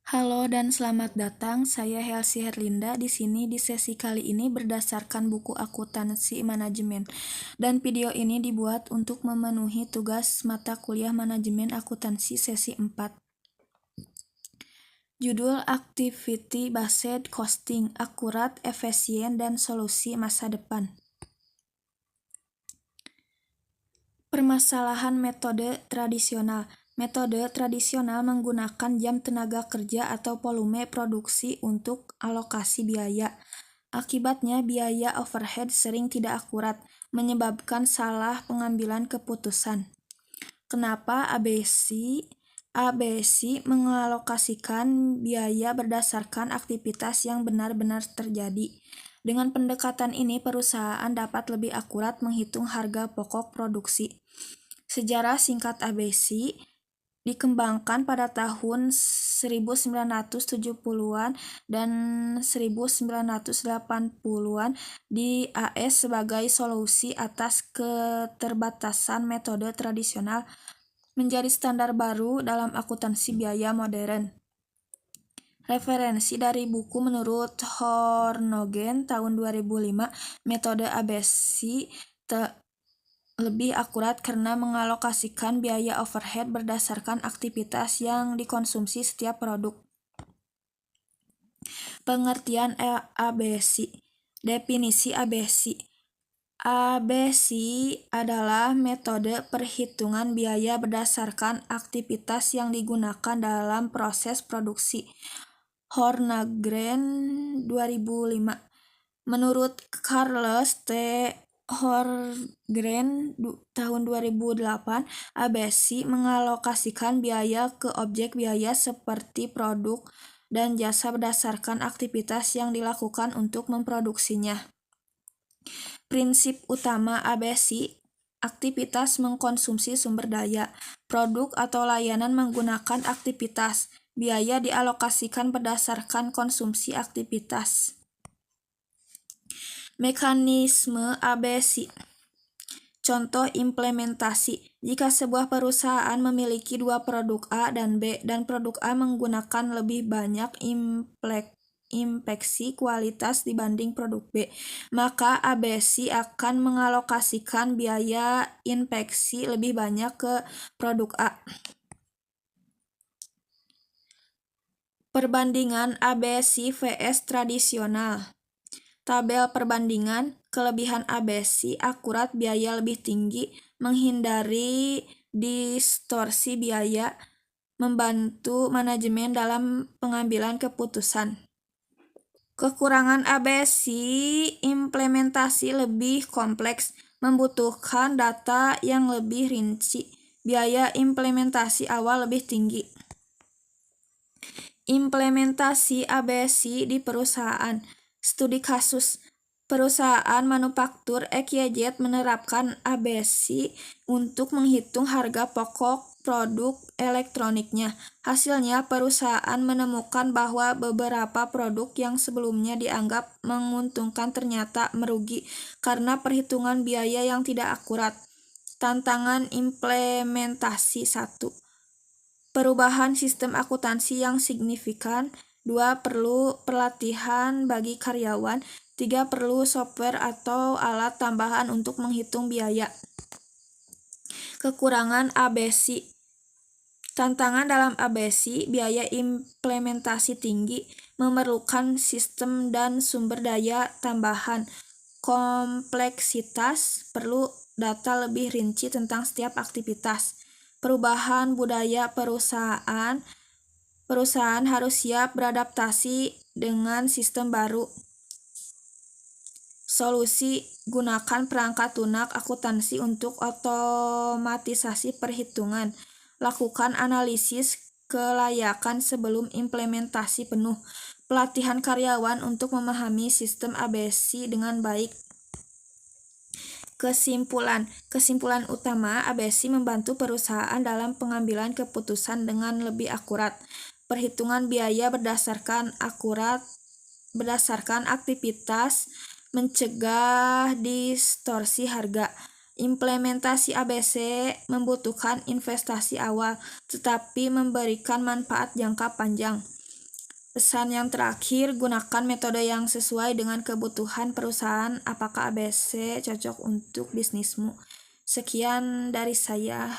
Halo dan selamat datang. Saya Helsi Herlinda di sini di sesi kali ini berdasarkan buku akuntansi manajemen. Dan video ini dibuat untuk memenuhi tugas mata kuliah manajemen akuntansi sesi 4. Judul Activity Based Costing, akurat, efisien, dan solusi masa depan. Permasalahan metode tradisional. Metode tradisional menggunakan jam tenaga kerja atau volume produksi untuk alokasi biaya. Akibatnya, biaya overhead sering tidak akurat, menyebabkan salah pengambilan keputusan. Kenapa ABC mengalokasikan biaya berdasarkan aktivitas yang benar-benar terjadi? Dengan pendekatan ini, perusahaan dapat lebih akurat menghitung harga pokok produksi. Sejarah singkat ABC dikembangkan pada tahun 1970-an dan 1980-an di AS sebagai solusi atas keterbatasan metode tradisional menjadi standar baru dalam akuntansi biaya modern. Referensi dari buku menurut Hornogen tahun 2005, metode ABC lebih akurat karena mengalokasikan biaya overhead berdasarkan aktivitas yang dikonsumsi setiap produk. Pengertian ABC. Definisi ABC. ABC adalah metode perhitungan biaya berdasarkan aktivitas yang digunakan dalam proses produksi. Hornagren 2005. Menurut Charles T. Horngren tahun 2008, ABC mengalokasikan biaya ke objek biaya seperti produk dan jasa berdasarkan aktivitas yang dilakukan untuk memproduksinya. Prinsip utama ABC, aktivitas mengkonsumsi sumber daya, produk atau layanan menggunakan aktivitas, biaya dialokasikan berdasarkan konsumsi aktivitas. Mekanisme ABC. Contoh implementasi. Jika sebuah perusahaan memiliki dua produk A dan B, dan produk A menggunakan lebih banyak inspeksi kualitas dibanding produk B, maka ABC akan mengalokasikan biaya inspeksi lebih banyak ke produk A. Perbandingan ABC vs tradisional. Tabel perbandingan, kelebihan ABC akurat biaya lebih tinggi, menghindari distorsi biaya, membantu manajemen dalam pengambilan keputusan. Kekurangan ABC implementasi lebih kompleks, membutuhkan data yang lebih rinci, biaya implementasi awal lebih tinggi. Implementasi ABC di perusahaan. Studi kasus. Perusahaan manufaktur XYZ menerapkan ABC untuk menghitung harga pokok produk elektroniknya. Hasilnya, perusahaan menemukan bahwa beberapa produk yang sebelumnya dianggap menguntungkan ternyata merugi karena perhitungan biaya yang tidak akurat. Tantangan implementasi 1. Perubahan sistem akuntansi yang signifikan. 2. Perlu pelatihan bagi karyawan. 3. Perlu software atau alat tambahan untuk menghitung biaya. Kekurangan ABC. Tantangan dalam ABC, biaya implementasi tinggi, memerlukan sistem dan sumber daya tambahan. Kompleksitas, perlu data lebih rinci tentang setiap aktivitas. Perubahan budaya perusahaan. Perusahaan harus siap beradaptasi dengan sistem baru. Solusi, gunakan perangkat lunak akuntansi untuk otomatisasi perhitungan. Lakukan analisis kelayakan sebelum implementasi penuh. Pelatihan karyawan untuk memahami sistem ABC dengan baik. Kesimpulan utama, ABC membantu perusahaan dalam pengambilan keputusan dengan lebih akurat. Perhitungan biaya berdasarkan aktivitas, mencegah distorsi harga. Implementasi ABC membutuhkan investasi awal, tetapi memberikan manfaat jangka panjang. Pesan yang terakhir, gunakan metode yang sesuai dengan kebutuhan perusahaan. Apakah ABC cocok untuk bisnismu? Sekian dari saya.